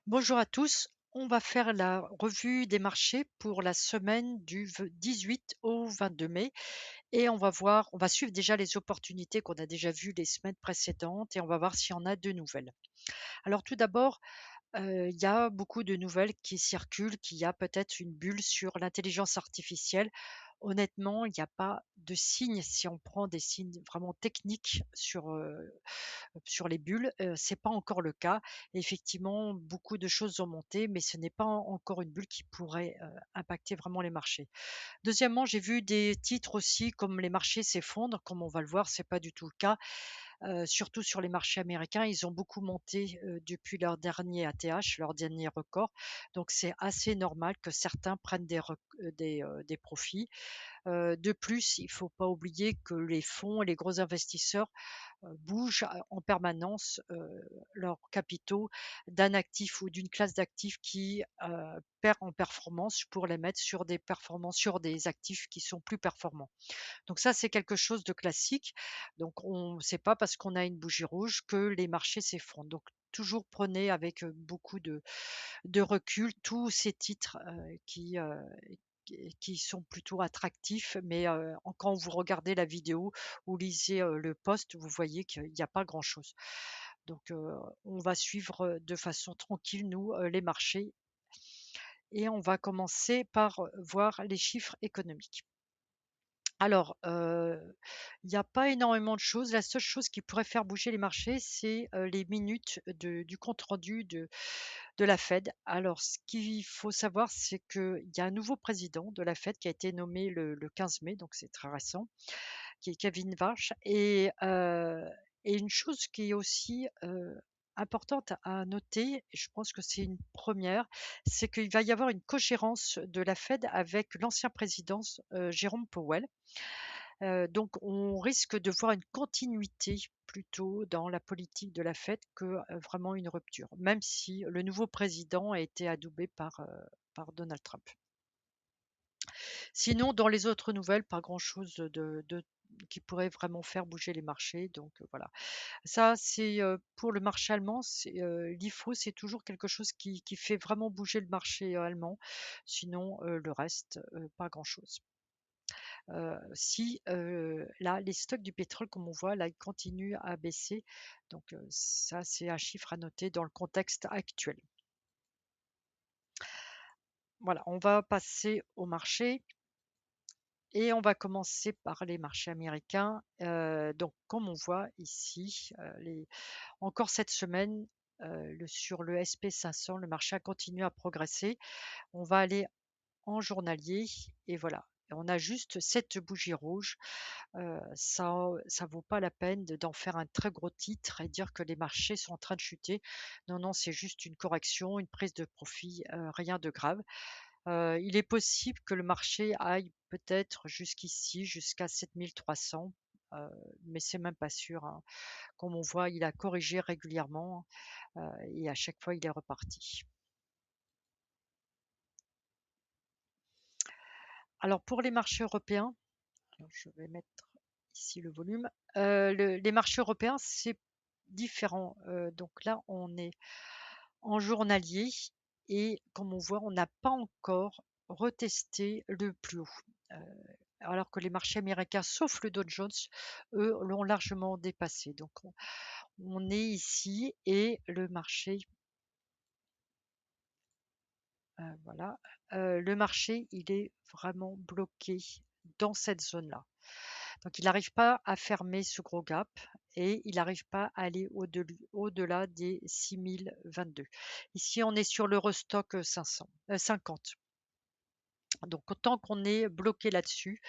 Bonjour à tous. On va faire la revue des marchés pour la semaine du 18 au 22 mai et on va suivre déjà les opportunités qu'on a déjà vues les semaines précédentes et on va voir s'il y en a de nouvelles. Alors tout d'abord, il y a beaucoup de nouvelles qui circulent, qu'il y a peut-être une bulle sur l'intelligence artificielle. Honnêtement, il n'y a pas de signes, si on prend des signes vraiment techniques sur les bulles, c'est pas encore le cas. Effectivement, beaucoup de choses ont monté, mais ce n'est pas encore une bulle qui pourrait, impacter vraiment les marchés. Deuxièmement, j'ai vu des titres aussi comme les marchés s'effondrent, comme on va le voir, c'est pas du tout le cas. Surtout sur les marchés américains, ils ont beaucoup monté, depuis leur dernier ATH, leur dernier record. Donc c'est assez normal que certains prennent des profits. De plus, il ne faut pas oublier que les fonds et les gros investisseurs, bougent en permanence, leurs capitaux d'un actif ou d'une classe d'actifs qui, perd en performance pour les mettre sur des performances sur des actifs qui sont plus performants. Donc ça, c'est quelque chose de classique. Donc on c'est pas parce qu'on a une bougie rouge que les marchés s'effondrent. Donc toujours prenez avec, beaucoup de recul tous ces titres, qui sont plutôt attractifs, mais quand vous regardez la vidéo ou lisez, le post, vous voyez qu'il y a pas grand-chose. Donc on va suivre, de façon tranquille, nous, les marchés et on va commencer par, voir les chiffres économiques. Alors, il y a pas énormément de choses. La seule chose qui pourrait faire bouger les marchés, c'est, les minutes du compte rendu de la Fed. Alors ce qu'il faut savoir, c'est qu'il y a un nouveau président de la Fed qui a été nommé le 15 mai, donc c'est très récent, qui est Kevin Warsh et une chose qui est aussi, importante à noter, et je pense que c'est une première, c'est qu'il va y avoir une cogérance de la Fed avec l'ancien président, Jérôme Powell. Donc on risque de voir une continuité plutôt dans la politique de la Fed que, vraiment une rupture, même si le nouveau président a été adoubé par Donald Trump. Sinon, dans les autres nouvelles, pas grand-chose de qui pourrait vraiment faire bouger les marchés, donc voilà. Ça, c'est, pour le marché allemand, l'IFO, c'est toujours quelque chose qui fait vraiment bouger le marché, allemand. Sinon, le reste, pas grand-chose. Si, là, les stocks du pétrole, comme on voit, là, ils continuent à baisser. Donc, ça, c'est un chiffre à noter dans le contexte actuel. Voilà, on va passer au marché et on va commencer par les marchés américains. Donc, comme on voit ici, encore cette semaine, sur le SP 500, le marché a continué à progresser. On va aller en journalier et voilà. Et on a juste cette bougie rouge. Ça vaut pas la peine d'en faire un très gros titre et dire que les marchés sont en train de chuter. Non, non, c'est juste une correction, une prise de profit, rien de grave. Il est possible que le marché aille peut-être jusqu'ici, jusqu'à 7 300, heu, mais c'est même pas sûr, hein. Comme on voit, il a corrigé régulièrement, et à chaque fois, il est reparti. Alors pour les marchés européens, alors je vais mettre ici le volume. Les marchés européens, c'est différent. Donc là, on est en journalier et comme on voit, on n'a pas encore retesté le plus haut. Heu, alors que les marchés américains, sauf le Dow Jones, eux, l'ont largement dépassé. Donc on est ici et le marché, voilà, le marché, il est vraiment bloqué dans cette zone-là. Donc il n'arrive pas à fermer ce gros gap et il n'arrive pas à aller au-delà des 6022. Ici, on est sur l'Eurostock 500, 50. Donc autant qu'on est bloqué là-dessus,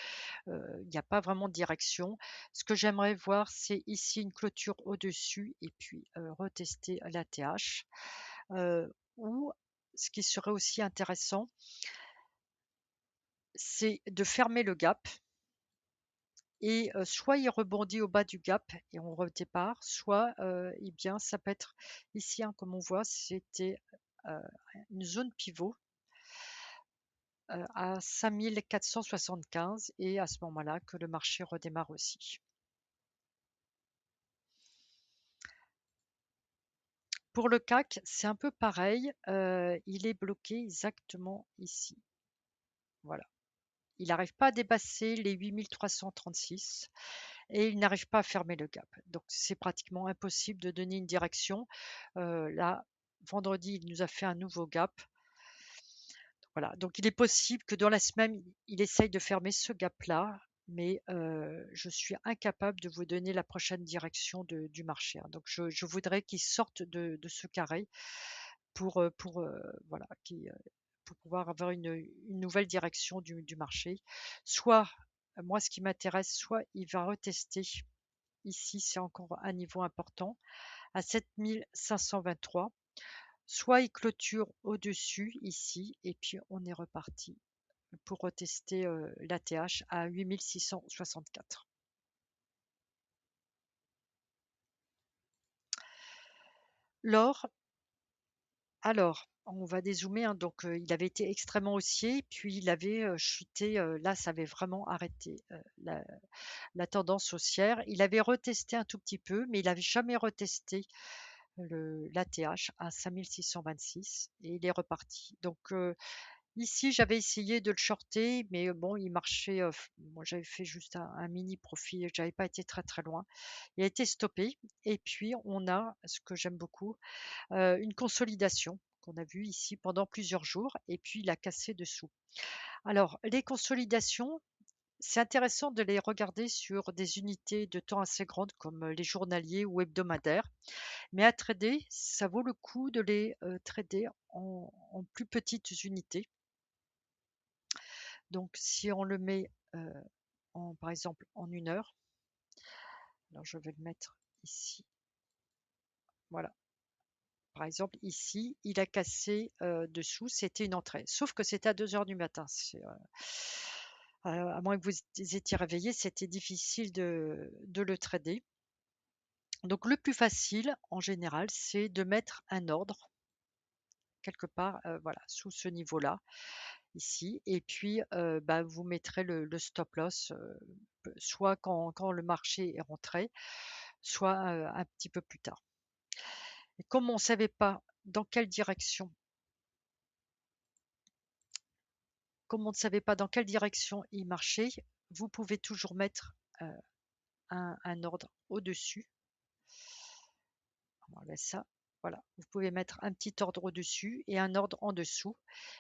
il n'y a pas vraiment de direction. Ce que j'aimerais voir, c'est ici une clôture au-dessus et puis retester l'ATH. Ou ce qui serait aussi intéressant, c'est de fermer le gap et soit il rebondit au bas du gap et on redépart, soit, eh bien, ça peut être ici, hein, comme on voit, c'était, heu, une zone pivot, à 5 475 et à ce moment-là que le marché redémarre aussi. Pour le CAC, c'est un peu pareil, il est bloqué exactement ici. Voilà. Il n'arrive pas à dépasser les 8 336 et il n'arrive pas à fermer le gap. Donc c'est pratiquement impossible de donner une direction. Là, vendredi, il nous a fait un nouveau gap. Voilà, donc il est possible que dans la semaine, il essaye de fermer ce gap-là, mais je suis incapable de vous donner la prochaine direction du marché, hein. Donc je voudrais qu'il sorte de ce carré voilà, pour pouvoir avoir une nouvelle direction du marché. Soit, moi ce qui m'intéresse, soit il va retester ici, c'est encore un niveau important, à 7 523, soit il clôture au-dessus ici et puis on est reparti pour retester l'ATH à 8 664. L'or, alors, on va dézoomer, hein, donc il avait été extrêmement haussier, puis il avait chuté, là ça avait vraiment arrêté la tendance haussière. Il avait retesté un tout petit peu, mais il n'avait jamais retesté l'ATH à 5 626 et il est reparti. Donc ici, j'avais essayé de le shorter, mais bon, il marchait. Moi, j'avais fait juste un mini profit, j'avais pas été très très loin. Il a été stoppé. Et puis, on a, ce que j'aime beaucoup, une consolidation qu'on a vue ici pendant plusieurs jours. Et puis, il a cassé dessous. Alors, les consolidations, c'est intéressant de les regarder sur des unités de temps assez grandes comme les journaliers ou hebdomadaires. Mais à trader, ça vaut le coup de les trader en plus petites unités. Donc, si on le met par exemple en 1 heure, alors je vais le mettre ici. Voilà. Par exemple, ici, il a cassé dessous, c'était une entrée. Sauf que c'était à 2 heures du matin. À moins que vous étiez réveillé, c'était difficile de le trader. Donc, le plus facile, en général, c'est de mettre un ordre quelque part, voilà, sous ce niveau-là, ici. Et puis, bah, vous mettrez le stop loss, soit quand le marché est rentré, soit un petit peu plus tard. Et comme on ne savait pas dans quelle direction, comme on ne savait pas dans quelle direction il marchait, vous pouvez toujours mettre un ordre au-dessus. On enlève ça. Voilà, vous pouvez mettre un petit ordre au-dessus et un ordre en dessous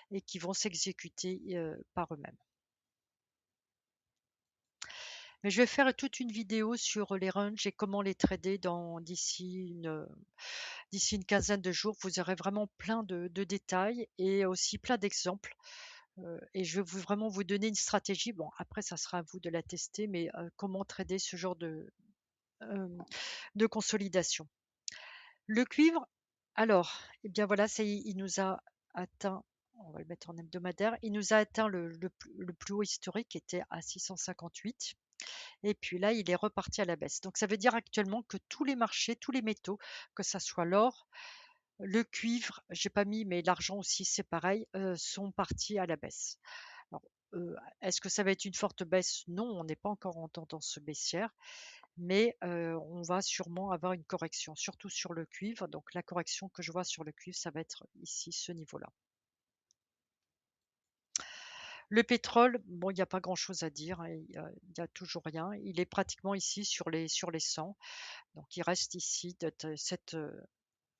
et qui vont s'exécuter par eux-mêmes. Mais je vais faire toute une vidéo sur les ranges et comment les trader d'ici une quinzaine de jours. Vous aurez vraiment plein de détails et aussi plein d'exemples. Et je vais vraiment vous donner une stratégie. Bon, après, ça sera à vous de la tester, mais comment trader ce genre euh, de consolidation. Le cuivre, alors, eh bien voilà, ça y est, il nous a atteint, on va le mettre en hebdomadaire, il nous a atteint le plus haut historique qui était à 658. Et puis là, il est reparti à la baisse. Donc ça veut dire actuellement que tous les marchés, tous les métaux, que ça soit l'or, le cuivre, j'ai pas mis, mais l'argent aussi, c'est pareil, sont partis à la baisse. Alors, est-ce que ça va être une forte baisse? Non, on n'est pas encore en tendance baissière, mais on va sûrement avoir une correction, surtout sur le cuivre. Donc la correction que je vois sur le cuivre, ça va être ici, ce niveau-là. Le pétrole, bon, il n'y a pas grand-chose à dire, hein, il y a toujours rien. Il est pratiquement ici sur les 100. Donc il reste ici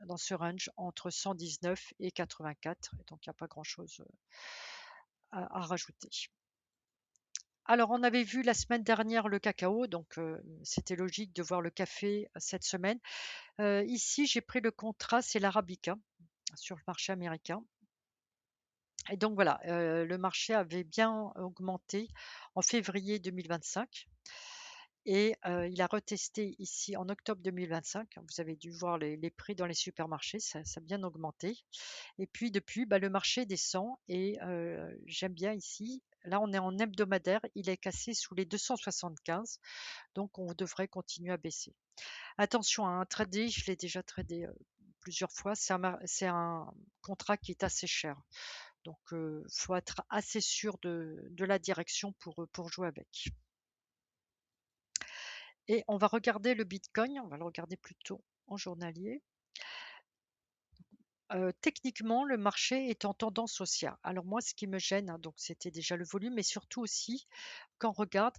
dans ce range entre 119 et 84. Et donc il n'y a pas grand-chose à rajouter. Alors on avait vu la semaine dernière le cacao, donc c'était logique de voir le café cette semaine. Ici j'ai pris le contrat, c'est l'Arabica sur le marché américain. Et donc voilà, le marché avait bien augmenté en février 2025 et il a retesté ici en octobre 2025. Vous avez dû voir les prix dans les supermarchés, ça a bien augmenté. Et puis depuis, bah, le marché descend et j'aime bien ici. Là, on est en hebdomadaire, il est cassé sous les 275, donc on devrait continuer à baisser. Attention à un trader, je l'ai déjà tradé plusieurs fois, c'est un contrat qui est assez cher. Donc, faut être assez sûr de la direction pour jouer avec. Et on va regarder le Bitcoin, on va le regarder plutôt en journalier. Techniquement, le marché est en tendance haussière. Alors moi, ce qui me gêne, hein, donc c'était déjà le volume, mais surtout aussi quand on regarde,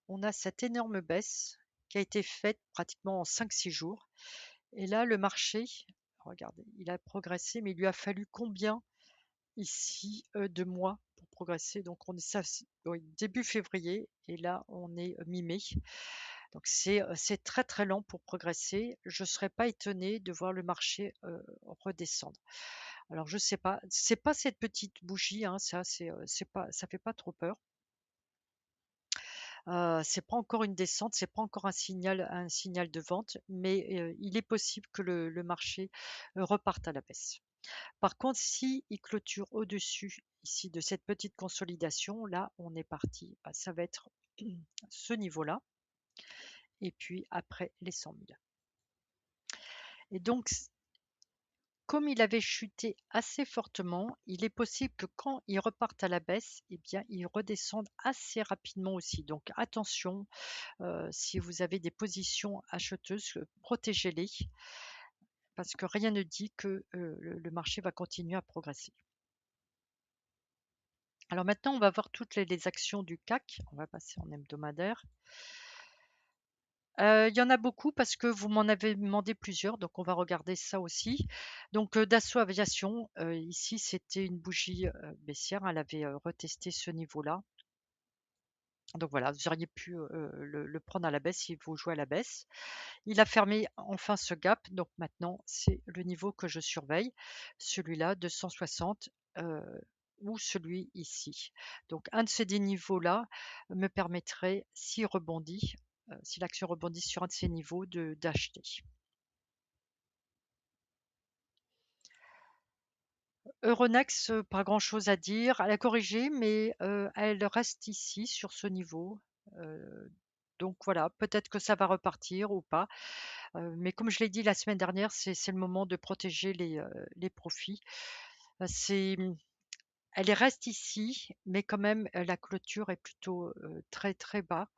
on a cette énorme baisse qui a été faite pratiquement en 5-6 jours. Et là, le marché, regardez, il a progressé, mais il lui a fallu combien ici de mois pour progresser? Donc on est ça, oui, début février, et là on est mi-mai. Donc c'est très très lent pour progresser. Je ne serais pas étonnée de voir le marché redescendre. Alors je sais pas, c'est pas cette petite bougie, hein, ça c'est pas, ça fait pas trop peur. C'est pas encore une descente, c'est pas encore un signal de vente, mais il est possible que le marché reparte à la baisse. Par contre, si il clôture au-dessus ici de cette petite consolidation, là on est parti. Bah, ça va être ce niveau-là, et puis après les 100 000. Et donc, comme il avait chuté assez fortement, il est possible que quand il reparte à la baisse, eh bien, il redescende assez rapidement aussi. Donc attention, si vous avez des positions acheteuses, protégez-les, parce que rien ne dit que le marché va continuer à progresser. Alors maintenant, on va voir toutes les actions du CAC. On va passer en hebdomadaire. Il y en a beaucoup parce que vous m'en avez demandé plusieurs, donc on va regarder ça aussi. Donc, Dassault Aviation, ici, c'était une bougie, baissière. Elle avait, retesté ce niveau-là. Donc voilà, vous auriez pu, le prendre à la baisse si vous jouez à la baisse. Il a fermé enfin ce gap, donc maintenant c'est le niveau que je surveille, celui-là 260, ou celui ici. Donc un de ces 2 niveaux-là me permettrait, s'il rebondit, si l'action rebondit sur un de ces niveaux, d'acheter. Euronext, pas grand-chose à dire. Elle a corrigé, mais elle reste ici sur ce niveau. Heu, donc voilà, peut-être que ça va repartir ou pas. Mais comme je l'ai dit la semaine dernière, c'est le moment de protéger les profits. C'est, elle reste ici, mais quand même, la clôture est plutôt, très, très bas,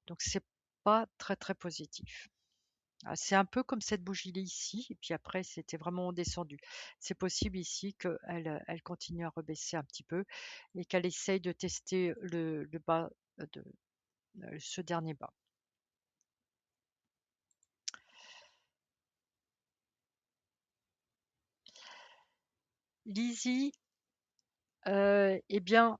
donc c'est pas très, très positif. Ah, c'est un peu comme cette bougie-là ici, et puis après c'était vraiment descendu. C'est possible ici qu'elle, elle continue à rebaisser un petit peu et qu'elle essaye de tester le bas, de ce dernier bas. Lizzie, eh bien,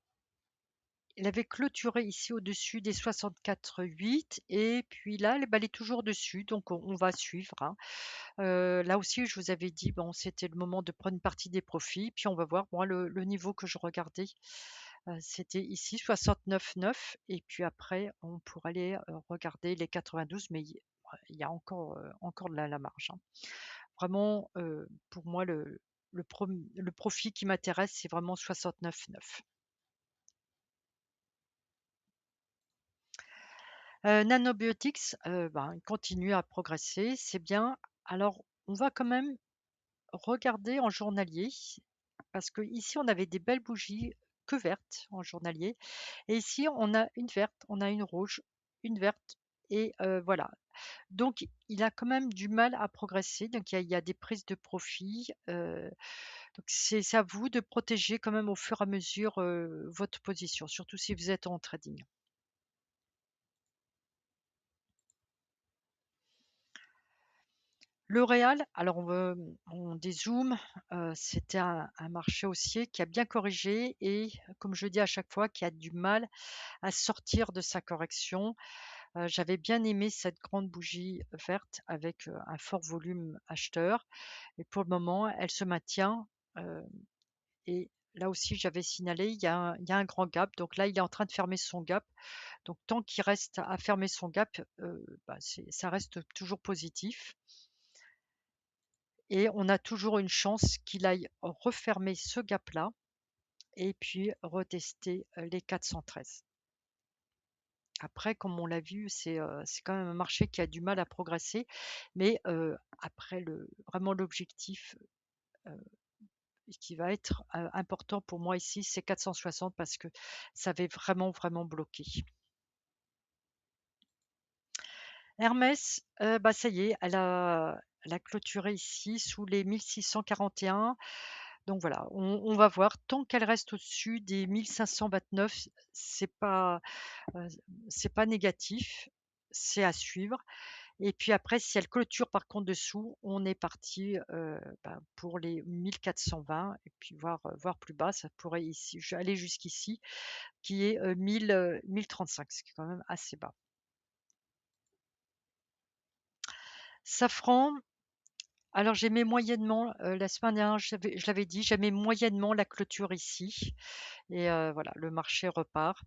elle avait clôturé ici au-dessus des 64,8, et puis là, elle est toujours dessus, donc on va suivre, hein. Là aussi, je vous avais dit, bon, c'était le moment de prendre une partie des profits, puis on va voir. Moi, le niveau que je regardais, c'était ici 69,9, et puis après, on pourrait aller regarder les 92, mais il y a encore de la marge, hein. Vraiment, pour moi, le profit qui m'intéresse, c'est vraiment 69,9. Nanobiotics, ben, il continue à progresser, c'est bien. Alors, on va quand même regarder en journalier, parce que ici on avait des belles bougies que vertes en journalier, et ici on a une verte, on a une rouge, une verte, et voilà. Donc il a quand même du mal à progresser, donc il y a des prises de profit, donc c'est à vous de protéger quand même au fur et à mesure, votre position, surtout si vous êtes en trading. L'Oréal, alors on dézoome, c'était un marché haussier qui a bien corrigé, et comme je dis à chaque fois, qui a du mal à sortir de sa correction. J'avais bien aimé cette grande bougie verte avec, un fort volume acheteur, et pour le moment, elle se maintient, heu et là aussi j'avais signalé, il y a un grand gap, donc là, il est en train de fermer son gap, donc tant qu'il reste à fermer son gap, bah, ça reste toujours positif, et on a toujours une chance qu'il aille refermer ce gap-là et puis retester, les 413. Après, comme on l'a vu, c'est quand même un marché qui a du mal à progresser, mais après vraiment l'objectif, heu, qui va être, important pour moi ici, c'est 460, parce que ça avait vraiment, vraiment bloqué. Hermès, bah, ça y est, elle a clôturé ici sous les 1641. Donc voilà, on va voir. Tant qu'elle reste au-dessus des 1529, c'est pas, heu, c'est pas négatif, c'est à suivre. Et puis après, si elle clôture par contre dessous, on est parti, pour les 1420 et puis voir plus bas, ça pourrait ici aller jusqu'ici qui est, 1035, ce qui est quand même assez bas. Safran, alors j'aimais moyennement, la semaine dernière, je l'avais dit, j'aimais moyennement la clôture ici et voilà, le marché repart.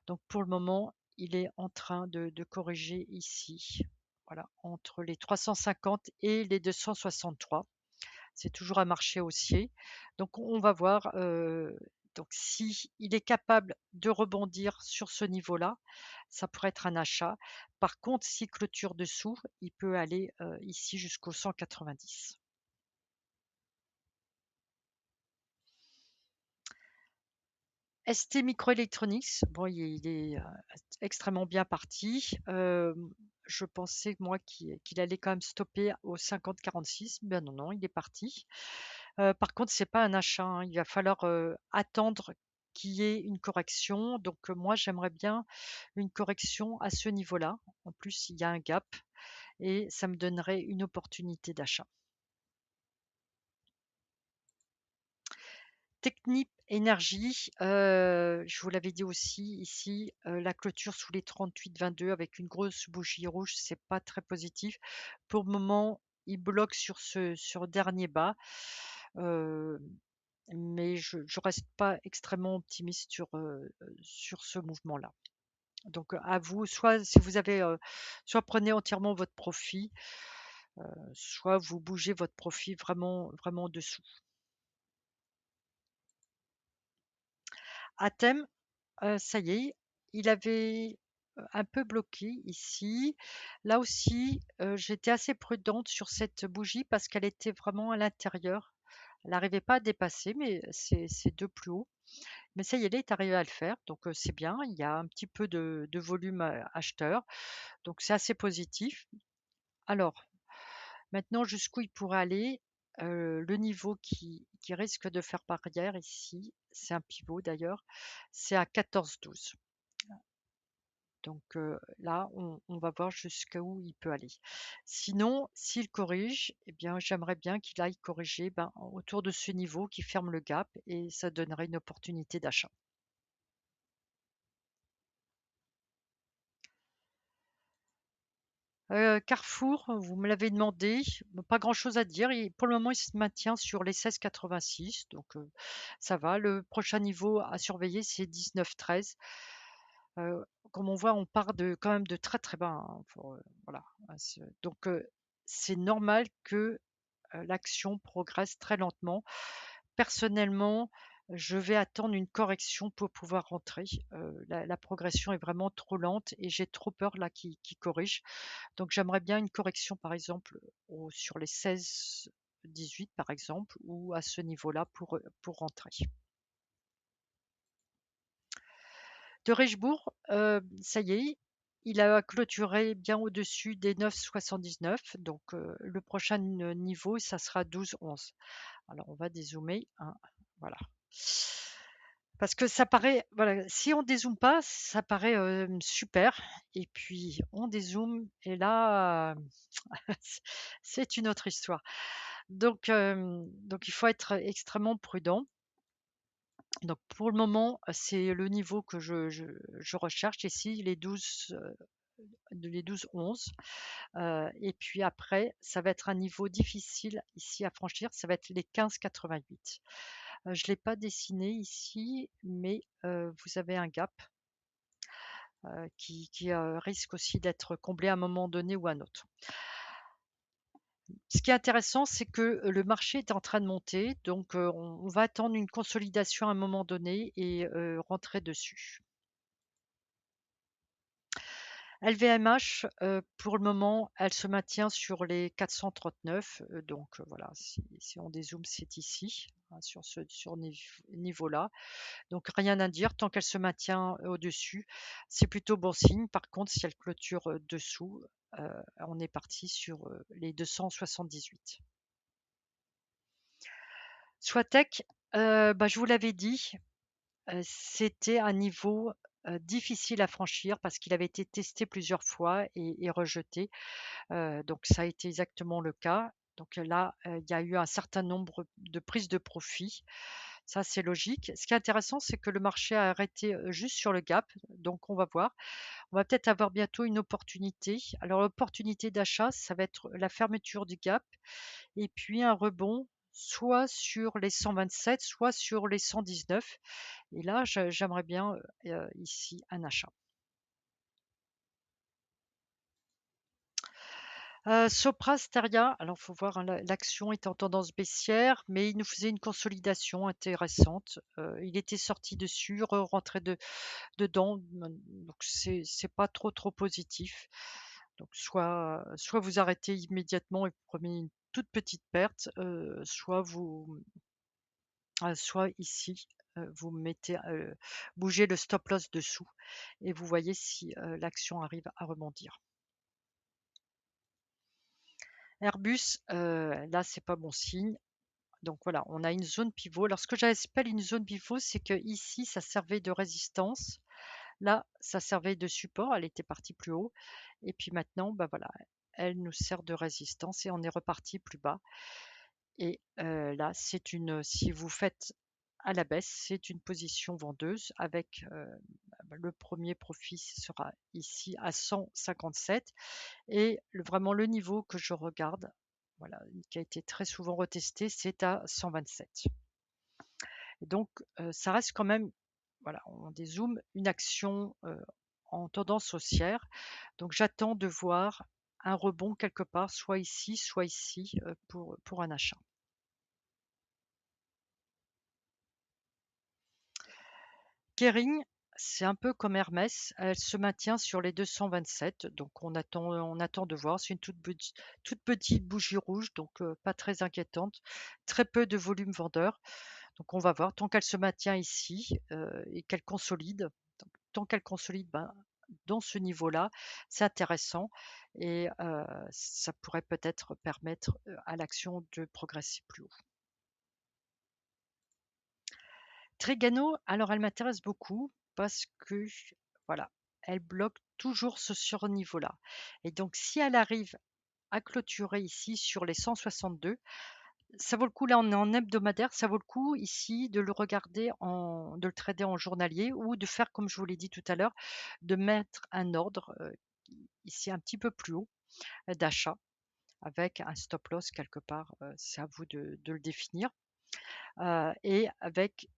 Donc pour le moment, il est en train de corriger ici, voilà, entre les 350 et les 263. C'est toujours un marché haussier. Donc on va voir, donc si il est capable de rebondir sur ce niveau-là, ça pourrait être un achat. Par contre, s'il clôture dessous, il peut aller, ici jusqu'aux 190. ST Microelectronics, bon, il est, extrêmement bien parti. Je pensais moi qu'il allait quand même stopper au 50-46. Ben non, non, il est parti. Par contre, c'est pas un achat, hein. Il va falloir, attendre qu'il y ait une correction. Donc, moi, j'aimerais bien une correction à ce niveau-là. En plus, il y a un gap et ça me donnerait une opportunité d'achat. Technip Énergie, je vous l'avais dit aussi ici, la clôture sous les 38,22 avec une grosse bougie rouge, c'est pas très positif. Pour le moment, il bloque sur dernier bas, heu, mais je reste pas extrêmement optimiste sur ce mouvement-là. Donc, à vous, soit si vous avez, soit prenez entièrement votre profit, soit vous bougez votre profit vraiment vraiment en dessous. Atem, ça y est, il avait, un peu bloqué ici. Là aussi, j'étais assez prudente sur cette bougie parce qu'elle était vraiment à l'intérieur. Elle n'arrivait pas à dépasser, mais c'est 2 plus haut. Mais ça y est, elle est arrivée à le faire, donc c'est bien. Il y a un petit peu de volume, acheteur, donc c'est assez positif. Alors, maintenant jusqu'où il pourrait aller? Le niveau qui risque de faire barrière ici, c'est un pivot d'ailleurs, c'est à 14-12. Donc là, on va voir jusqu'où il peut aller. Sinon, s'il corrige, eh bien, j'aimerais bien qu'il aille corriger, ben, autour de ce niveau qui ferme le gap et ça donnerait une opportunité d'achat. Carrefour, vous me l'avez demandé, pas grand-chose à dire. Pour le moment, il se maintient sur les 16,86, donc ça va. Le prochain niveau à surveiller, c'est 19,13. Comme on voit, on part quand même de très très bas, hein, voilà. Donc c'est normal que l'action progresse très lentement. Personnellement, je vais attendre une correction pour pouvoir rentrer. La progression est vraiment trop lente et j'ai trop peur là qu'il corrige. Donc j'aimerais bien une correction, par exemple, sur les 16-18 par exemple, ou à ce niveau-là pour rentrer. De Richebourg, ça y est, il a clôturé bien au-dessus des 9,79. Donc le prochain niveau, ça sera 12,11. Alors on va dézoomer, hein, voilà. Parce que ça paraît, voilà, si on dézoome pas, ça paraît super. Et puis on dézoome et là, c'est une autre histoire. Donc il faut être extrêmement prudent. Donc pour le moment, c'est le niveau que je recherche ici, les 12-11. Et puis après, ça va être un niveau difficile ici à franchir, ça va être les 15,88. Je ne l'ai pas dessiné ici, mais vous avez un gap qui risque aussi d'être comblé à un moment donné ou à un autre. Ce qui est intéressant, c'est que le marché est en train de monter, donc on va attendre une consolidation à un moment donné et rentrer dessus. LVMH, pour le moment, elle se maintient sur les 439, donc voilà, si on dézoome, c'est ici, hein, sur ce niveau-là. Donc rien à dire, tant qu'elle se maintient au-dessus, c'est plutôt bon signe. Par contre, si elle clôture, dessous, on est parti sur, les 278. Swatec, bah, je vous l'avais dit, c'était un niveau, difficile à franchir parce qu'il avait été testé plusieurs fois et rejeté. Donc ça a été exactement le cas. Donc là, il y a eu un certain nombre de prises de profit. Ça, c'est logique. Ce qui est intéressant, c'est que le marché a arrêté, juste sur le gap, donc on va voir. On va peut-être avoir bientôt une opportunité. Alors l'opportunité d'achat, ça va être la fermeture du gap et puis un rebond soit sur les 127, soit sur les 119 et là, j'aimerais bien, ici un achat. Sopra Steria, alors faut voir, hein, l'action est en tendance baissière, mais il nous faisait une consolidation intéressante. Il était sorti dessus, rentré dedans, donc c'est pas trop positif. Donc soit vous arrêtez immédiatement et vous prenez une toute petite perte, soit ici, vous mettez, bougez le stop loss dessous et vous voyez si, l'action arrive à rebondir. Airbus, là, c'est pas bon signe. Donc voilà, on a une zone pivot. Alors ce que j'appelle une zone pivot, c'est que ici, ça servait de résistance. Là, ça servait de support. Elle était partie plus haut. Et puis maintenant, bah voilà, elle nous sert de résistance et on est reparti plus bas. Et là, si vous faites à la baisse, c'est une position vendeuse avec le premier profit sera ici à 157 et vraiment le niveau que je regarde, voilà, qui a été très souvent retesté, c'est à 127. Et donc, ça reste quand même, voilà, on dézoome, une action en tendance haussière. Donc, j'attends de voir un rebond quelque part, soit ici, pour un achat. Kering, c'est un peu comme Hermès, elle se maintient sur les 227, donc on attend de voir. C'est une toute petite bougie rouge, donc pas très inquiétante. Très peu de volume vendeur, donc on va voir. Tant qu'elle se maintient ici et qu'elle consolide, tant qu'elle consolide, ben, dans ce niveau-là, c'est intéressant et ça pourrait peut-être permettre à l'action de progresser plus haut. Trigano, alors elle m'intéresse beaucoup parce que, voilà, elle bloque toujours ce surniveau-là. Et donc, si elle arrive à clôturer ici sur les 162, ça vaut le coup, là on est en hebdomadaire, ça vaut le coup ici de le regarder de le trader en journalier ou de faire comme je vous l'ai dit tout à l'heure, de mettre un ordre ici un petit peu plus haut d'achat avec un stop loss quelque part, c'est à vous de le définir. Et avec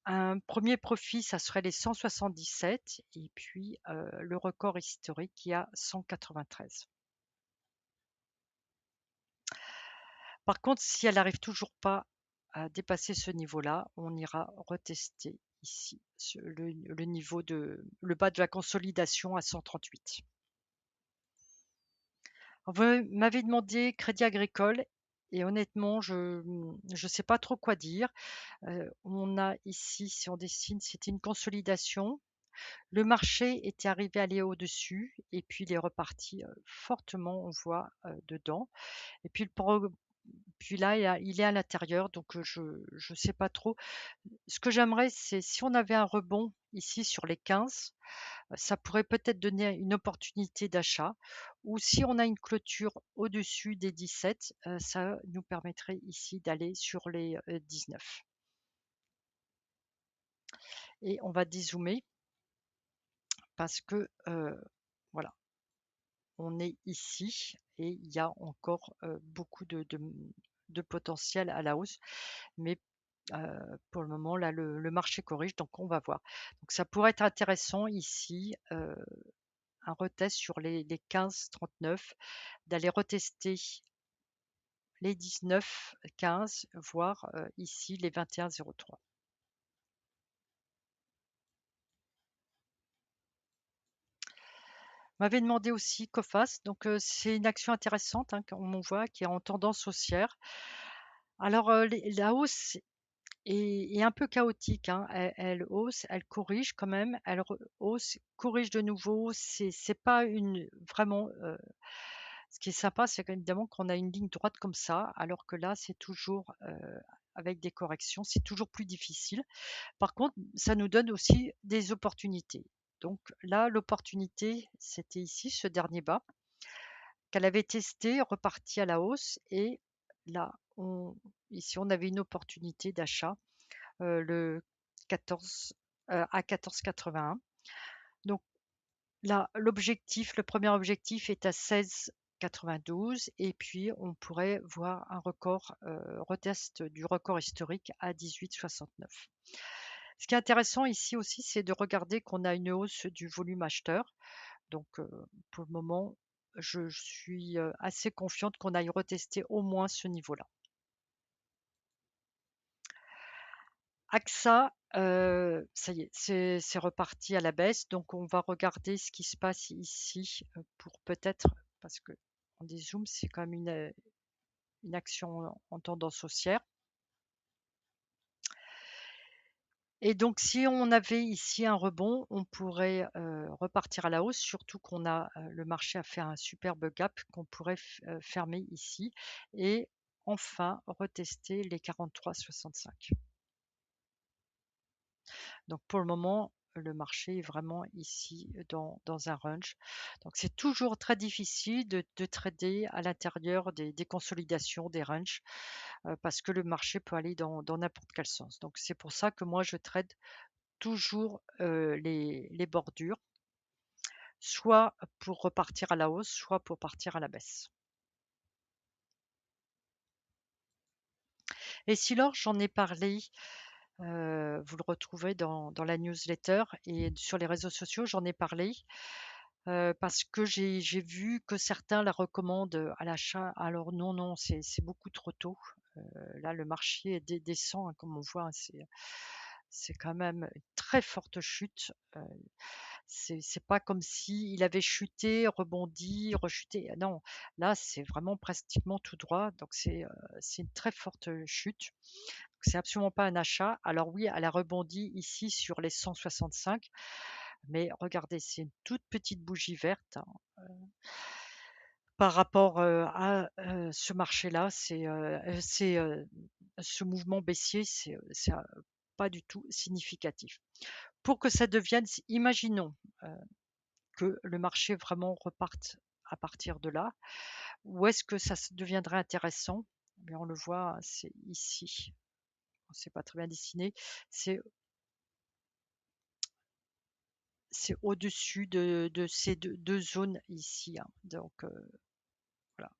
un premier profit, ça serait les 177 et puis, le record historique qui a 193. Par contre, si elle n'arrive toujours pas à dépasser ce niveau-là, on ira retester ici le niveau le bas de la consolidation à 138. Vous m'avez demandé Crédit Agricole et honnêtement, je ne sais pas trop quoi dire. On a ici, si on dessine, c'était une consolidation. Le marché était arrivé à aller au-dessus et puis il est reparti, fortement, on voit, dedans et puis là, il est à l'intérieur donc je sais pas trop. Ce que j'aimerais, c'est si on avait un rebond ici sur les 15, ça pourrait peut-être donner une opportunité d'achat ou si on a une clôture au-dessus des 17, ça nous permettrait ici d'aller sur les, 19 et on va dézoomer parce que, voilà. On est ici et il y a encore, beaucoup de potentiel à la hausse, mais pour le moment, là, le marché corrige, donc on va voir. Donc ça pourrait être intéressant ici, un retest sur les 15,39, d'aller retester les 19,15, voire, ici les 21,03. On m'avait demandé aussi Coface, donc c'est une action intéressante, hein, comme on voit, qui est en tendance haussière. Alors, la hausse et un peu chaotique, hein. Elle hausse, elle corrige quand même, elle hausse, corrige de nouveau. C'est pas une vraiment. Ce qui est sympa, c'est qu'évidemment qu'on a une ligne droite comme ça, alors que là, c'est toujours avec des corrections, c'est toujours plus difficile. Par contre, ça nous donne aussi des opportunités. Donc là, l'opportunité, c'était ici, ce dernier bas qu'elle avait testé, reparti à la hausse, et là, ici, on avait une opportunité d'achat le 14 à 14,81. Donc là, le premier objectif est à 16,92 et puis on pourrait voir un record, retest du record historique à 18,69. Ce qui est intéressant ici aussi, c'est de regarder qu'on a une hausse du volume acheteur. Donc, pour le moment, je suis assez confiante qu'on aille retester au moins ce niveau-là. AXA, ça y est, c'est reparti à la baisse. Donc, on va regarder ce qui se passe ici pour peut-être, parce que en dézoom, c'est quand même une action en tendance haussière. Et donc, si on avait ici un rebond, on pourrait repartir à la hausse, surtout qu'on a le marché a fait un superbe gap qu'on pourrait fermer ici et enfin retester les 43,65. Donc, pour le moment, le marché est vraiment ici dans un range. Donc, c'est toujours très difficile de trader à l'intérieur des consolidations, des ranges, parce que le marché peut aller dans n'importe quel sens. Donc, c'est pour ça que moi, je trade toujours les bordures, soit pour repartir à la hausse, soit pour partir à la baisse. Et si l'or, j'en ai parlé, vous le retrouvez dans la newsletter et sur les réseaux sociaux, j'en ai parlé parce que j'ai vu que certains la recommandent à l'achat. Alors non, non, c'est beaucoup trop tôt. Là, le marché descend, hein, comme on voit, hein, c'est quand même une très forte chute. C'est pas comme si il avait chuté, rebondi, rechuté. Non, là, c'est vraiment pratiquement tout droit. Donc, c'est une très forte chute. C'est absolument pas un achat. Alors oui, elle a rebondi ici sur les 165, mais regardez, c'est une toute petite bougie verte, hein. Par rapport à ce marché-là, ce mouvement baissier, c'est pas du tout significatif. Pour que ça devienne, imaginons que le marché vraiment reparte à partir de là, où est-ce que ça deviendrait intéressant? Mais on le voit, c'est ici. C'est pas très bien dessiné. C'est c'est au-dessus de ces deux zones ici, hein. Donc voilà.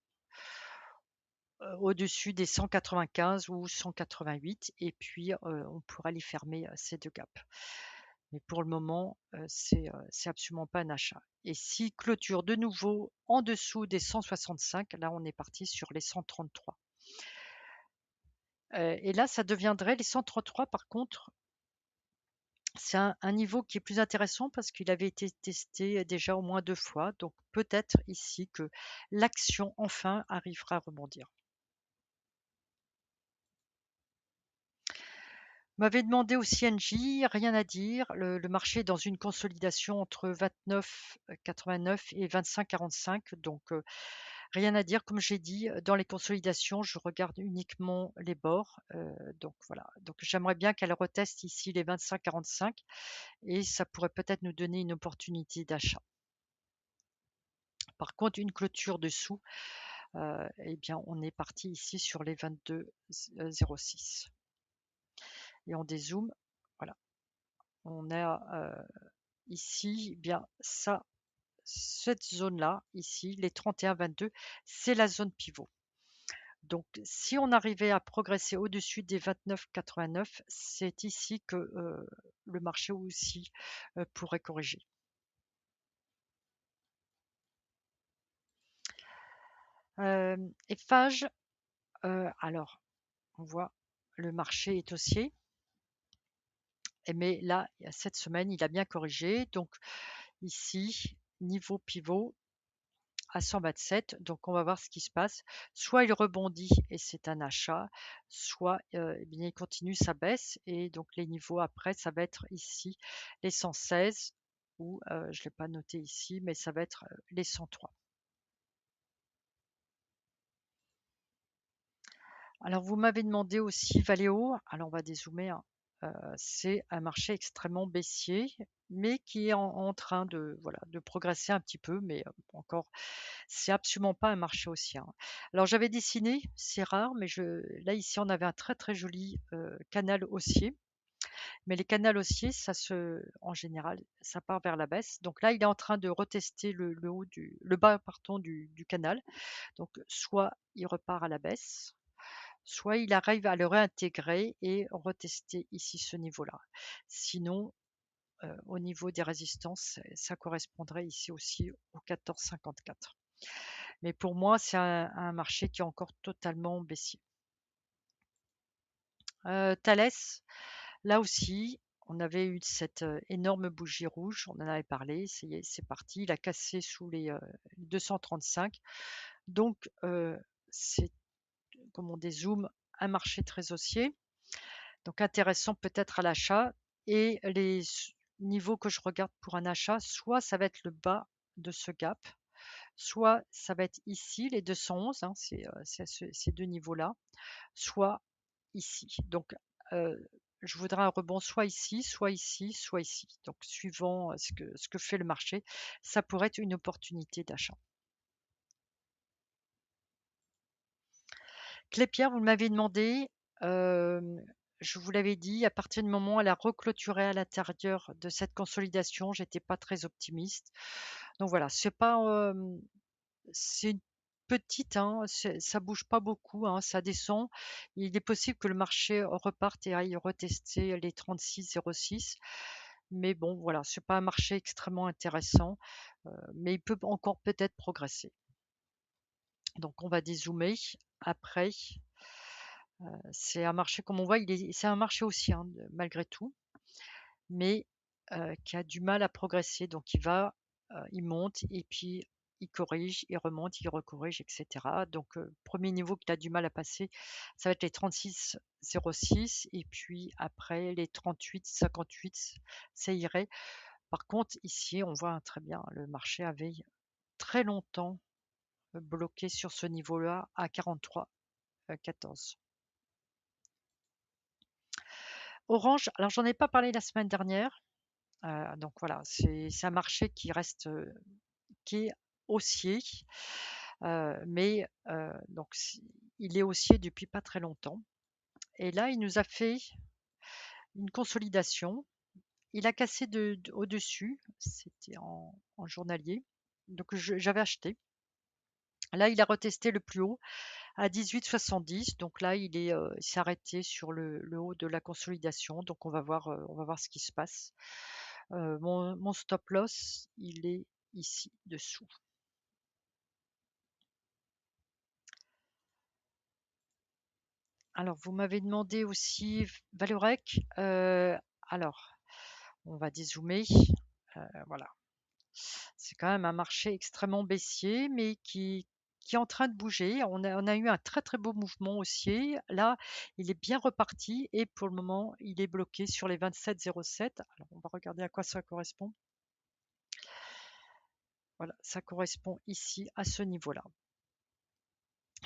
Au-dessus des 195 ou 188 et puis on pourra les fermer ces deux gaps. Mais pour le moment, c'est absolument pas un achat. Et si clôture de nouveau en dessous des 165, là on est parti sur les 133. Et là, ça deviendrait les 133 par contre, c'est un niveau qui est plus intéressant parce qu'il avait été testé déjà au moins 2 fois. Donc peut-être ici que l'action enfin arrivera à rebondir. M'avait demandé aussi Engie, rien à dire. Le marché est dans une consolidation entre 29,89 et 25,45. Donc rien à dire. Comme j'ai dit, dans les consolidations, je regarde uniquement les bords. Donc voilà. Donc j'aimerais bien qu'elle reteste ici les 25,45 et ça pourrait peut-être nous donner une opportunité d'achat. Par contre, une clôture dessous, eh bien, on est parti ici sur les 22,06. Et on dézoome, voilà. On a ici, eh bien, cette zone-là, ici, les 31,22, c'est la zone pivot. Donc, si on arrivait à progresser au-dessus des 29,89, c'est ici que le marché aussi pourrait corriger. Eiffage, alors, on voit le marché est haussier, mais là, il y a cette semaine, il a bien corrigé. Donc, ici, niveau pivot à 127, donc on va voir ce qui se passe. Soit il rebondit et c'est un achat, soit eh bien, il continue sa baisse et donc les niveaux après, ça va être ici les 116 ou je ne l'ai pas noté ici, mais ça va être les 103. Alors vous m'avez demandé aussi Valeo, alors on va dézoomer, hein. C'est un marché extrêmement baissier, mais qui est en train de, voilà, de progresser un petit peu, mais encore, c'est absolument pas un marché haussier, hein. Alors j'avais dessiné, c'est rare, mais là ici on avait un très très joli canal haussier, mais les canaux haussiers, en général, ça part vers la baisse. Donc là, il est en train de retester le bas, pardon, du canal. Donc soit il repart à la baisse, soit il arrive à le réintégrer et retester ici ce niveau-là. Sinon, au niveau des résistances, ça correspondrait ici aussi au 14,54. Mais pour moi, c'est un marché qui est encore totalement baissier. Thales, là aussi, on avait eu cette énorme bougie rouge, on en avait parlé, ça y est, c'est parti, il a cassé sous les 235. Donc, c'est, comme on dézoome, un marché très haussier. Donc intéressant peut-être à l'achat. Et les niveaux que je regarde pour un achat, soit ça va être le bas de ce gap, soit ça va être ici, les 211, hein, c'est à ces deux niveaux-là, soit ici. Donc je voudrais un rebond soit ici, soit ici, soit ici. Donc suivant ce que fait le marché, ça pourrait être une opportunité d'achat. Clépierre, vous m'avez demandé, je vous l'avais dit, à partir du moment où elle a reclôturé à l'intérieur de cette consolidation, j'étais pas très optimiste. Donc voilà, c'est pas, c'est une petite, hein, ça bouge pas beaucoup, hein, ça descend. Il est possible que le marché reparte et aille retester les 36,06. Mais bon, voilà, c'est pas un marché extrêmement intéressant, mais il peut encore peut-être progresser. Donc on va dézoomer. Après, c'est un marché, comme on voit, c'est un marché aussi, hein, malgré tout, mais qui a du mal à progresser. Donc il monte et puis il corrige, il remonte, il recorrige, etc. Donc premier niveau qu'il a du mal à passer, ça va être les 36,06 et puis après les 38,58, ça irait. Par contre, ici, on voit très bien, le marché avait très longtemps bloqué sur ce niveau-là à 43,14. Orange, alors j'en ai pas parlé la semaine dernière. Donc voilà, c'est un marché qui reste, qui est haussier, mais donc il est haussier depuis pas très longtemps. Et là, il nous a fait une consolidation. Il a cassé au-dessus, c'était en journalier. Donc j'avais acheté. Là, il a retesté le plus haut à 18,70. Donc là, il s'est arrêté sur le haut de la consolidation. Donc on va voir ce qui se passe. Mon stop loss, il est ici dessous. Alors, vous m'avez demandé aussi Valorec. Alors, on va dézoomer. Voilà. C'est quand même un marché extrêmement baissier, mais qui est en train de bouger. On a eu un très très beau mouvement haussier. Là, il est bien reparti et pour le moment, il est bloqué sur les 27,07. Alors, on va regarder à quoi ça correspond. Voilà, ça correspond ici à ce niveau-là.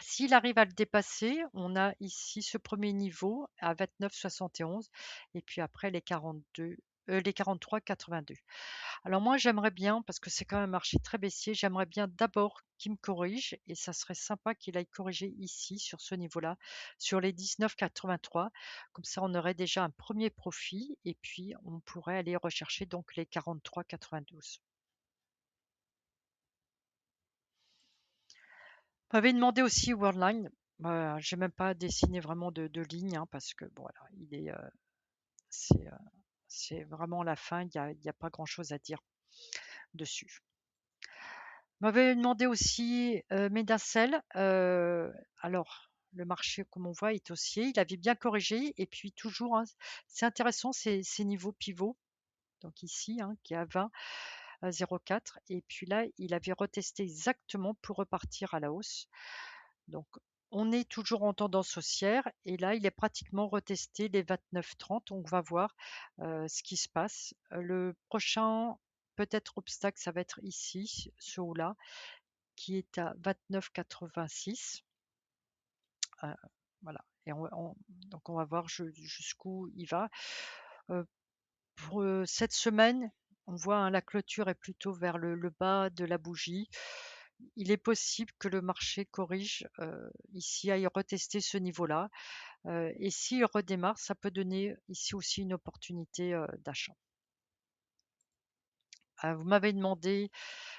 S'il arrive à le dépasser, on a ici ce premier niveau à 29,71 et puis après les 42, les 43,82. Alors moi, j'aimerais bien, parce que c'est quand même un marché très baissier, j'aimerais bien d'abord qu'il me corrige et ça serait sympa qu'il aille corriger ici sur ce niveau-là, sur les 19,83. Comme ça, on aurait déjà un premier profit et puis on pourrait aller rechercher donc les 43,92. On m'avait demandé aussi Worldline. J'ai même pas dessiné vraiment de ligne, hein, parce que bon, voilà, c'est, c'est vraiment la fin. Il y a pas grand-chose à dire dessus. On m'avait demandé aussi Medacel. Alors, le marché, comme on voit, est haussier. Il avait bien corrigé. Et puis toujours, hein, c'est intéressant ces niveaux pivots. Donc ici, hein, qui est à 20. 0,4 et puis là, il avait retesté exactement pour repartir à la hausse. Donc on est toujours en tendance haussière et là, il est pratiquement retesté les 29,30. On va voir, ce qui se passe. Le prochain peut-être obstacle, ça va être ici, ce haut-là, qui est à 29,86. Heu, voilà et donc on va voir jusqu'où il va. Heu, pour, cette semaine, on voit, hein, la clôture est plutôt vers le bas de la bougie. Il est possible que le marché corrige, ici, aille retester ce niveau-là, et s'il redémarre, ça peut donner ici aussi une opportunité, d'achat. Vous m'avez demandé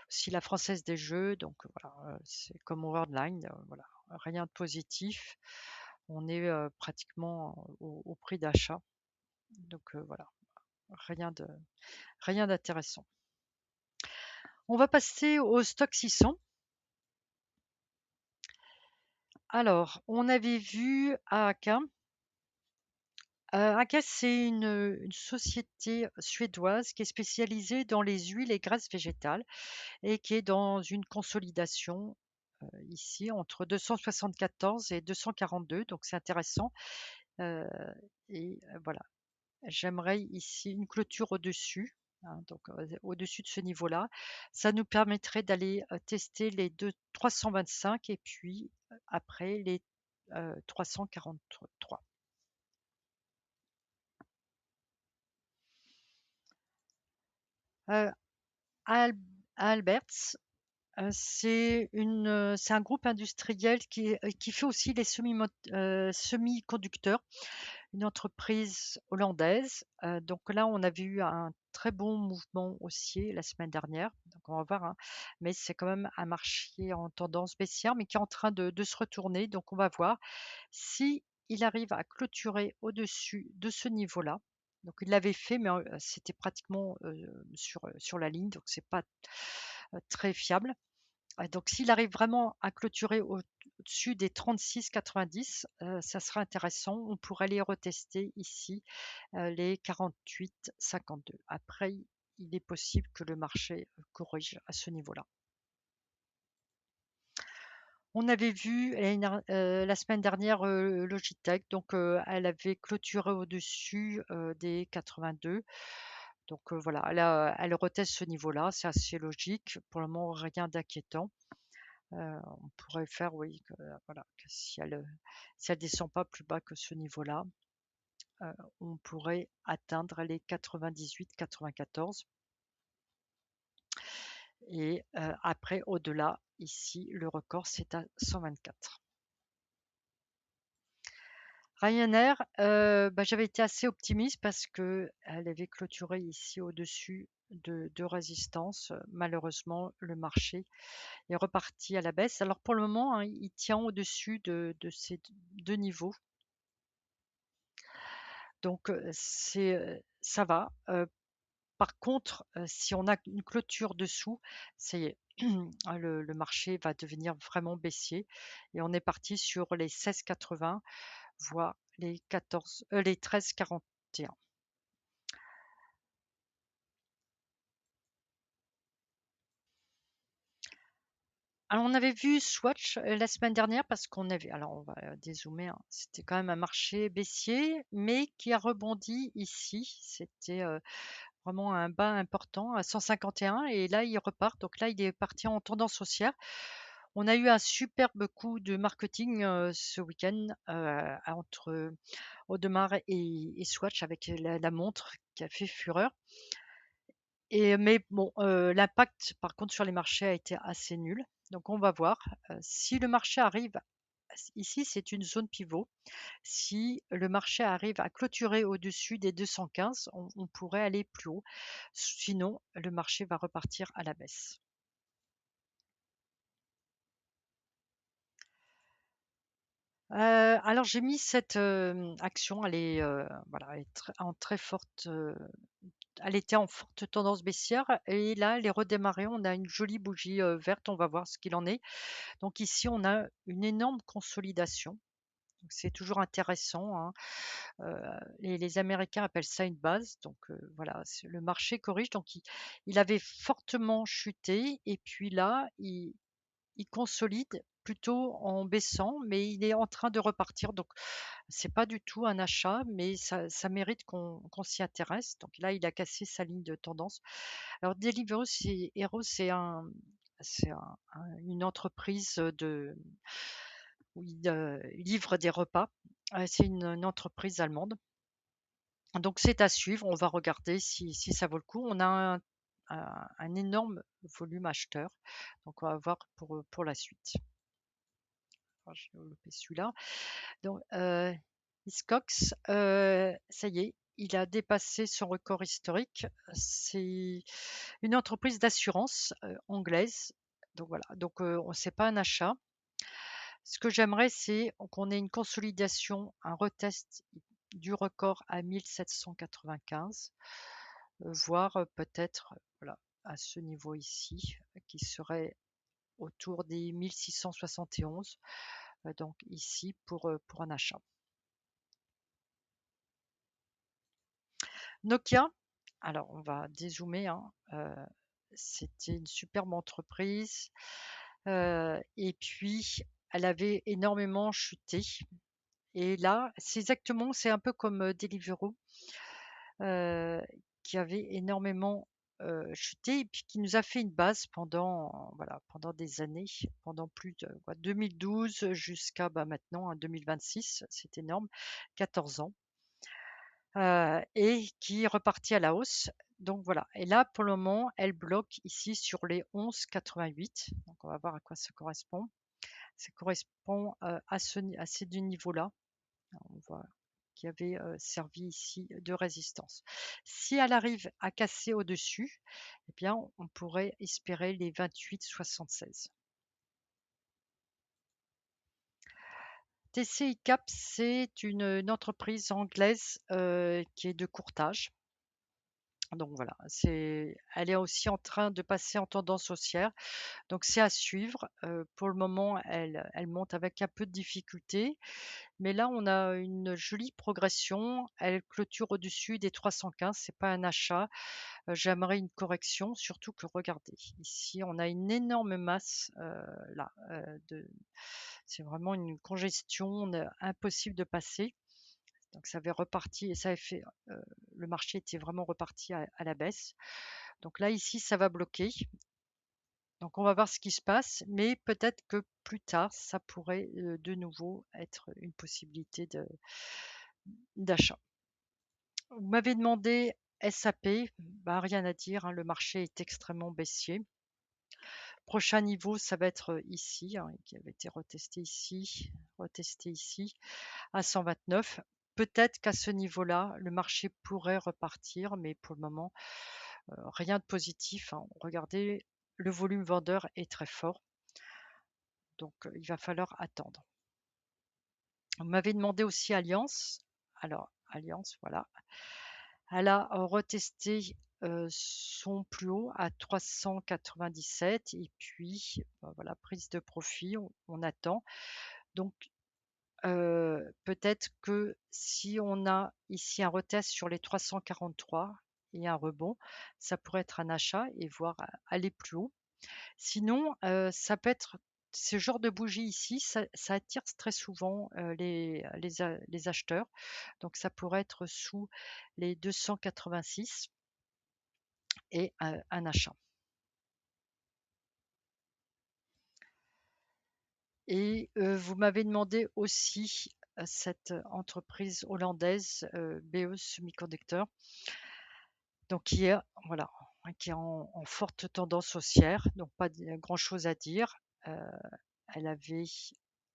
aussi la Française des Jeux, donc voilà, c'est comme Worldline, voilà, rien de positif. On est, pratiquement au prix d'achat, donc voilà, rien de rien d'intéressant. On va passer au stock 600. Alors, on avait vu AAK. AAK, c'est une société suédoise qui est spécialisée dans les huiles et graisses végétales et qui est dans une consolidation, ici entre 274 et 242, donc c'est intéressant, heu voilà. J'aimerais ici une clôture au-dessus, hein, donc au-dessus de ce niveau-là. Ça nous permettrait d'aller, tester les 325 et puis, après les, 343. Heu, Al Alberts, c'est un groupe industriel qui fait aussi les semi-conducteurs. Une entreprise hollandaise. Donc là, on avait eu un très bon mouvement haussier la semaine dernière. Donc on va voir, hein. Mais c'est quand même un marché en tendance baissière, mais qui est en train de se retourner. Donc on va voir si il arrive à clôturer au-dessus de ce niveau-là. Donc il l'avait fait, mais c'était pratiquement sur la ligne, donc c'est pas très fiable. Donc s'il arrive vraiment à clôturer au-dessus des 36,90, ça sera intéressant. On pourrait les retester ici, les 48,52. Après, il est possible que le marché, corrige à ce niveau-là. On avait vu la semaine dernière, Logitech, donc elle avait clôturé au-dessus, des 82. Donc voilà, elle reteste ce niveau-là, c'est assez logique. Pour le moment, rien d'inquiétant. On pourrait faire, oui, que, voilà, que si elle descend pas plus bas que ce niveau-là, on pourrait atteindre les 98-94 et après au-delà, ici, le record, c'est à 124. Ryanair, j'avais été assez optimiste parce qu'elle avait clôturé ici au-dessus de résistance. Malheureusement, le marché est reparti à la baisse. Alors pour le moment, hein, il tient au-dessus de ces 2 niveaux. Donc ça va. Par contre, si on a une clôture dessous, ça y est, le marché va devenir vraiment baissier et on est parti sur les 16,80, voire les 13,41. Alors on avait vu Swatch, la semaine dernière parce qu'on avait alors on va, dézoomer, hein, c'était quand même un marché baissier, mais qui a rebondi ici. C'était, vraiment un bas important à 151 et là il repart. Donc là, il est parti en tendance haussière. On a eu un superbe coup de marketing, ce week-end, entre Audemars et Swatch avec la montre qui a fait fureur mais bon, l'impact par contre sur les marchés a été assez nul. Donc on va voir, si le marché arrive ici c'est une zone pivot. Si le marché arrive à clôturer au-dessus des 215, on pourrait aller plus haut. Sinon, le marché va repartir à la baisse. Alors j'ai mis cette, action, elle est, voilà, elle est en très forte, elle était en forte tendance baissière et là, elle est redémarrée. On a une jolie bougie, verte, on va voir ce qu'il en est. Donc ici, on a une énorme consolidation. Donc c'est toujours intéressant, hein. Les Américains appellent ça une base. Donc voilà, le marché corrige. Donc il avait fortement chuté et puis là, il consolide plutôt en baissant, mais il est en train de repartir. Donc c'est pas du tout un achat, mais ça mérite qu'on s'y intéresse. Donc là, il a cassé sa ligne de tendance. Alors Deliveroo, une entreprise où il livre des repas. C'est une entreprise allemande. Donc c'est à suivre. On va regarder si ça vaut le coup. On a un énorme volume acheteur. Donc on va voir pour la suite. Alors, je vais développer celui-là. Donc, Hiscox, ça y est, il a dépassé son record historique. C'est une entreprise d'assurance anglaise. Donc voilà, donc c'est pas un achat. Ce que j'aimerais, c'est qu'on ait une consolidation, un retest du record à 1795, voire peut-être voilà, à ce niveau ici, qui serait autour des 1671, donc ici pour un achat. Nokia, alors on va dézoomer, hein, c'était une superbe entreprise, et puis elle avait énormément chuté. Et là, c'est un peu comme Deliveroo, heu, qui avait énormément chuté et puis qui nous a fait une base pendant, voilà, pendant des années, pendant plus de quoi, 2012 jusqu'à maintenant, hein, 2026, c'est énorme, 14 ans. Et qui est reparti à la hausse. Donc voilà. Et là, pour le moment, elle bloque ici sur les 11,88. Donc on va voir à quoi ça correspond. Ça correspond à ces deux niveaux-là. On voit qui avait servi ici de résistance. Si elle arrive à casser au-dessus, eh bien, on pourrait espérer les 28,76. TCI Cap, c'est une entreprise anglaise qui est de courtage. Donc voilà, elle est aussi en train de passer en tendance haussière. Donc c'est à suivre. Pour le moment, elle monte avec un peu de difficulté. Mais là, on a une jolie progression. Elle clôture au-dessus des 315. C'est pas un achat. J'aimerais une correction, surtout que regardez, ici, on a une énorme masse là. C'est vraiment une congestion impossible de passer. Donc ça avait reparti et ça avait fait, le marché était vraiment reparti à la baisse. Donc là, ici, ça va bloquer. Donc on va voir ce qui se passe, mais peut-être que plus tard, ça pourrait de nouveau être une possibilité d'achat. Vous m'avez demandé SAP, bah, rien à dire, hein, le marché est extrêmement baissier. Prochain niveau, ça va être ici, hein, qui avait été retesté ici à 129. Peut-être qu'à ce niveau-là, le marché pourrait repartir, mais pour le moment, rien de positif, hein. Regardez, le volume vendeur est très fort, donc il va falloir attendre. Vous m'avez demandé aussi Alliance. Alors, Alliance, voilà. Elle a retesté son plus haut à 397 et puis voilà, prise de profit, on attend. Donc peut-être que si on a ici un retest sur les 343 et un rebond, ça pourrait être un achat et voir aller plus haut. Sinon, ça peut être ce genre de bougie ici, ça attire très souvent les acheteurs. Donc ça pourrait être sous les 286 et un achat. Et vous m'avez demandé aussi cette entreprise hollandaise, BE Semiconductor, donc voilà, qui est en forte tendance haussière, donc pas grand-chose à dire. Elle avait,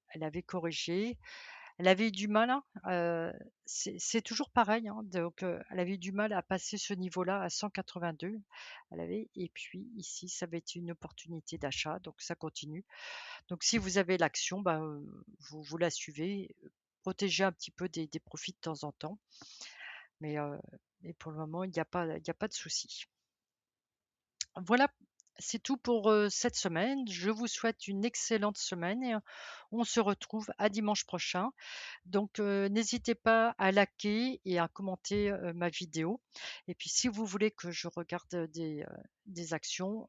elle avait corrigé, elle avait eu du mal, hein, c'est toujours pareil, hein, donc elle avait eu du mal à passer ce niveau-là à 182. Et puis ici, ça avait été une opportunité d'achat, donc ça continue. Donc si vous avez l'action, bah, vous la suivez, protégez un petit peu des profits de temps en temps, mais, mais pour le moment, il y a pas de souci. Voilà C'est tout pour, cette semaine. Je vous souhaite une excellente semaine et on se retrouve à dimanche prochain. Donc, n'hésitez pas à liker et à commenter, ma vidéo et puis si vous voulez que je regarde, des actions,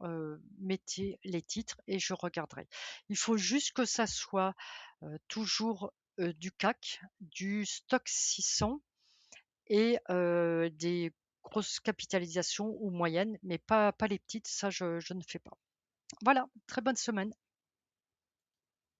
mettez les titres et je regarderai. Il faut juste que ça soit, toujours, du CAC, du Stock 600 et des grosses capitalisations ou moyennes, mais pas les petites, ça je ne fais pas. Voilà, très bonne semaine.